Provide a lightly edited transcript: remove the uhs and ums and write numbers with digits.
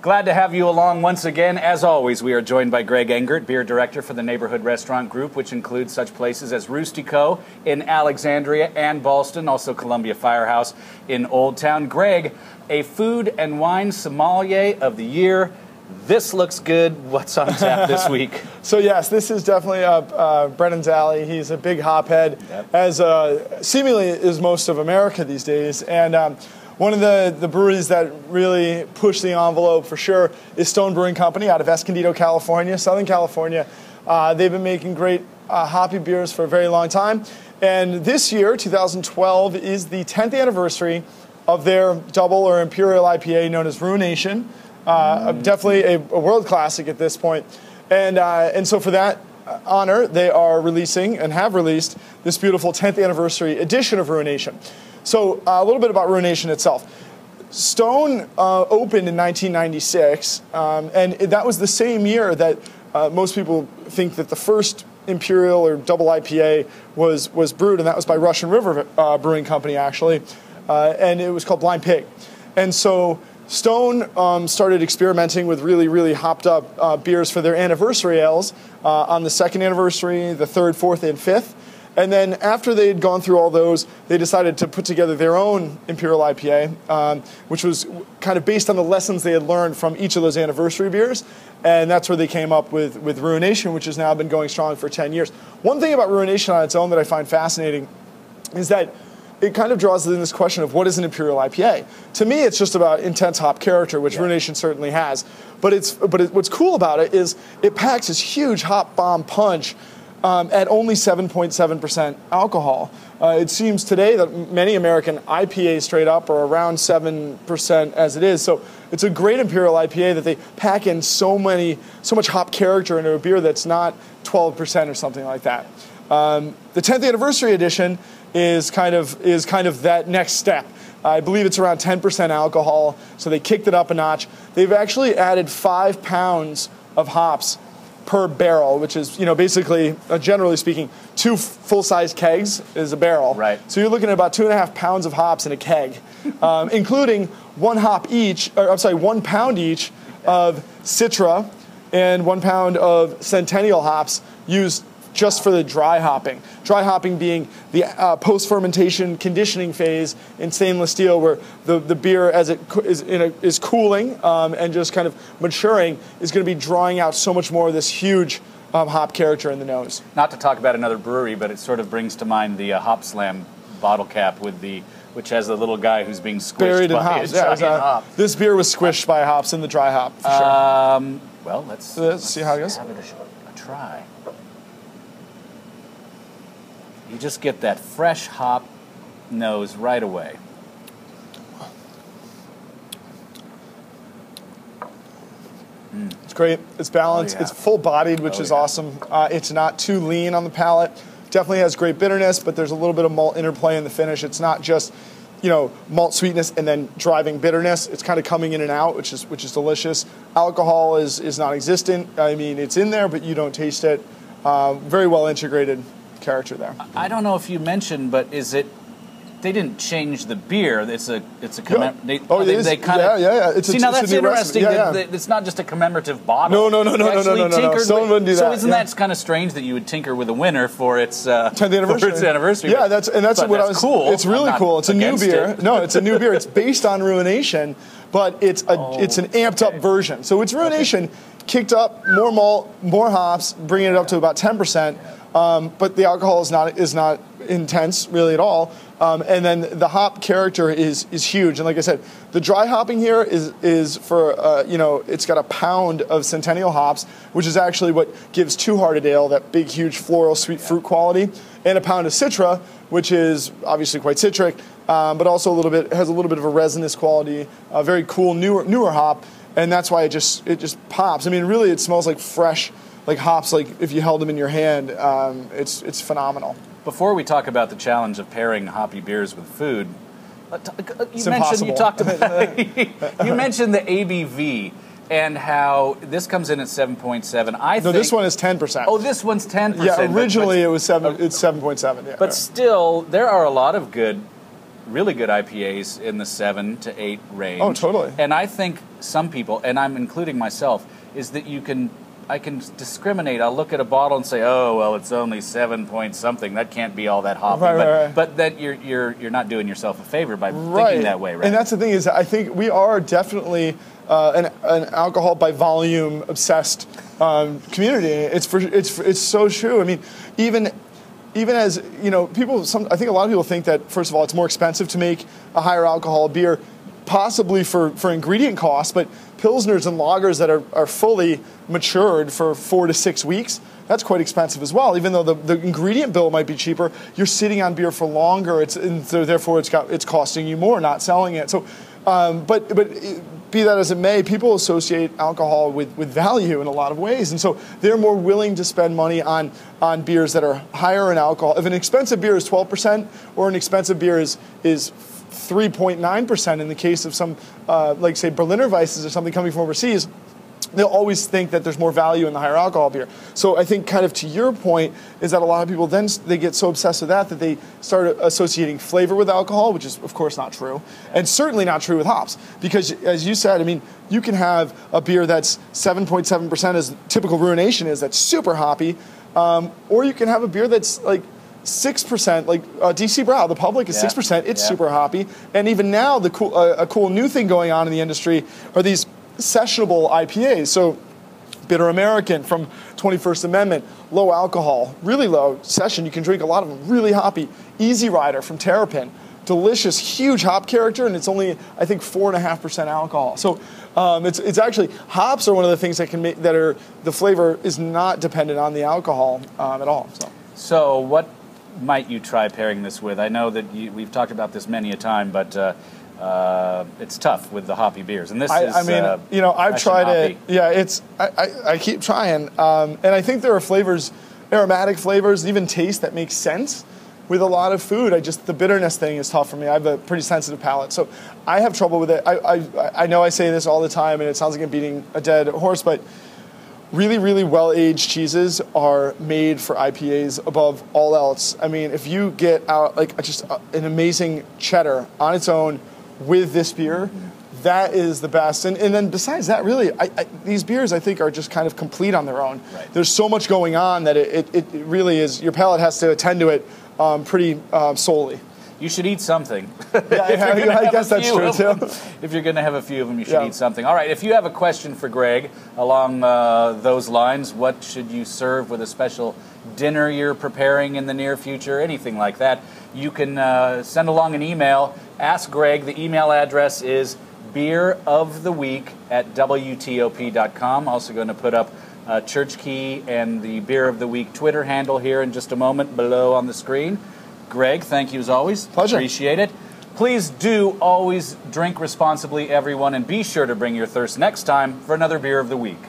Glad to have you along once again. As always, we are joined by Greg Engert, beer director for the Neighborhood Restaurant Group, which includes such places as Rustico in Alexandria and Ballston, also Columbia Firehouse in Old Town. Greg, a food and wine sommelier of the year. This looks good. What's on tap this week? So yes, this is definitely Brennan's alley. He's a big hophead, as seemingly is most of America these days. And one of the breweries that really pushed the envelope for sure is Stone Brewing Company out of Escondido, California, Southern California. They've been making great hoppy beers for a very long time. And this year, 2012, is the 10th anniversary of their double or imperial IPA known as Ruination. Definitely a world classic at this point. And so for that honor, they are releasing and have released this beautiful 10th anniversary edition of Ruination. So a little bit about Ruination itself. Stone opened in 1996, and that was the same year that most people think that the first imperial or double IPA was brewed, and that was by Russian River Brewing Company, actually, and it was called Blind Pig. And so Stone started experimenting with really, really hopped up beers for their anniversary ales on the second anniversary, the third, fourth, and fifth. And then after they had gone through all those, they decided to put together their own Imperial IPA, which was kind of based on the lessons they had learned from each of those anniversary beers. And that's where they came up with Ruination, which has now been going strong for 10 years. One thing about Ruination on its own that I find fascinating is that it kind of draws in this question of what is an Imperial IPA. To me, it's just about intense hop character, which Ruination certainly has. But what's cool about it is it packs this huge hop bomb punch at only 7.7% alcohol. It seems today that many American IPAs straight up are around 7% as it is. So it's a great Imperial IPA that they pack in so much hop character into a beer that's not 12% or something like that. The 10th anniversary edition is kind of that next step. I believe it's around 10% alcohol, so they kicked it up a notch. They've actually added 5 pounds of hops per barrel, which is, basically, generally speaking, 2 full-size kegs is a barrel. Right. So you're looking at about 2.5 pounds of hops in a keg, including 1 pound each of Citra and 1 pound of Centennial hops used just for the dry hopping. Dry hopping being the post-fermentation conditioning phase in stainless steel, where the beer, as it is cooling and just kind of maturing, is going to be drawing out so much more of this huge hop character in the nose. Not to talk about another brewery, but it sort of brings to mind the Hop Slam bottle cap which has the little guy who's being squished buried in by hops. a giant hop. This beer was squished by hops in the dry hop, for sure. Well, let's see how it goes. Have it a try. You just get that fresh hop nose right away. It's great. It's balanced. It's full-bodied, which is awesome. It's not too lean on the palate. Definitely has great bitterness, but there's a little bit of malt interplay in the finish. It's not just, malt sweetness and then driving bitterness. It's kind of coming in and out, which is delicious. Alcohol is non-existent. I mean, it's in there, but you don't taste it. Very well integrated character there. I don't know if you mentioned, but is it? They didn't change the beer. It's a commemorative. They kind of. Yeah. Now that's interesting. It's not just a commemorative bottle. No. Someone wouldn't do that. So isn't that kind of strange that you would tinker with a winner for its 10th anniversary? For its anniversary. Yeah, that's cool. It's really cool. It's a new beer. No, it's a new beer. It's based on Ruination, but it's an amped up version. So it's Ruination, kicked up, more malt, more hops, bringing it up to about 10%. But the alcohol is not intense really at all. And then the hop character is huge. And like I said, the dry hopping here is for, it's got 1 pound of Centennial hops, which is actually what gives Two Hearted Ale that big, huge floral sweet fruit quality, and 1 pound of Citra, which is obviously quite citric, but also has a little bit of a resinous quality, a very cool, newer hop. And that's why it just pops. I mean, really, it smells like fresh, like hops, like if you held them in your hand. It's phenomenal. Before we talk about the challenge of pairing hoppy beers with food, you mentioned the ABV and how this comes in at 7.7. No, this one is 10%. Oh, this one's 10%. Yeah, originally it was 7. It's 7.7. Yeah. But still, there are a lot of good really good IPAs in the 7 to 8 range. Oh, totally. And I think some people, and I'm including myself, is that I can discriminate. I'll look at a bottle and say, oh, well, it's only 7 point something. That can't be all that hoppy. Right. But that you're not doing yourself a favor by thinking that way, right? And that's the thing is, I think we are definitely an alcohol by volume obsessed community. It's so true. I mean, even as people, I think a lot of people think that, first of all, it's more expensive to make a higher alcohol beer, possibly for ingredient costs, but pilsners and lagers that are fully matured for 4 to 6 weeks, that's quite expensive as well. Even though the ingredient bill might be cheaper, you're sitting on beer for longer. Therefore it's costing you more, not selling it. So, but be that as it may, people associate alcohol with value in a lot of ways, and so they're more willing to spend money on beers that are higher in alcohol. If an expensive beer is 12%, or an expensive beer is 3.9% in the case of some, like say Berliner Weisses or something coming from overseas, they'll always think that there's more value in the higher alcohol beer. So I think kind of to your point is that a lot of people then they get so obsessed with that they start associating flavor with alcohol, which is of course not true, and certainly not true with hops. Because as you said, I mean, you can have a beer that's 7.7% as typical Ruination is, that's super hoppy, or you can have a beer that's like 6%, like DC Brau. The Public is 6%. It's super hoppy. And even now, a cool new thing going on in the industry are these sessionable IPAs. So Bitter American from 21st Amendment, low alcohol, really low session. You can drink a lot of them, really hoppy. Easy Rider from Terrapin, delicious, huge hop character, and it's only, I think, 4.5% alcohol. So it's actually, hops are one of the things that can make, the flavor is not dependent on the alcohol at all. So what might you try pairing this with? I know that we've talked about this many a time, but it's tough with the hoppy beers. And this I've tried it. Yeah, I keep trying, and I think there are flavors, aromatic flavors, even taste that make sense with a lot of food. The bitterness thing is tough for me. I have a pretty sensitive palate, so I have trouble with it. I know I say this all the time, and it sounds like I'm beating a dead horse, but really, really well-aged cheeses are made for IPAs above all else. I mean, if you get out just an amazing cheddar on its own with this beer, that is the best. And then besides that, really, these beers, I think, are just kind of complete on their own. Right. There's so much going on that it really is, your palate has to attend to it pretty solely. You should eat something. I guess that's true, too. If you're going to have a few of them, you should eat something. All right, if you have a question for Greg along those lines, what should you serve with a special dinner you're preparing in the near future, anything like that, you can send along an email. Ask Greg. The email address is beeroftheweek@WTOP.com. Also going to put up Church Key and the Beer of the Week Twitter handle here in just a moment below on the screen. Greg, thank you as always. Pleasure. Appreciate it. Please do always drink responsibly, everyone, and be sure to bring your thirst next time for another Beer of the Week.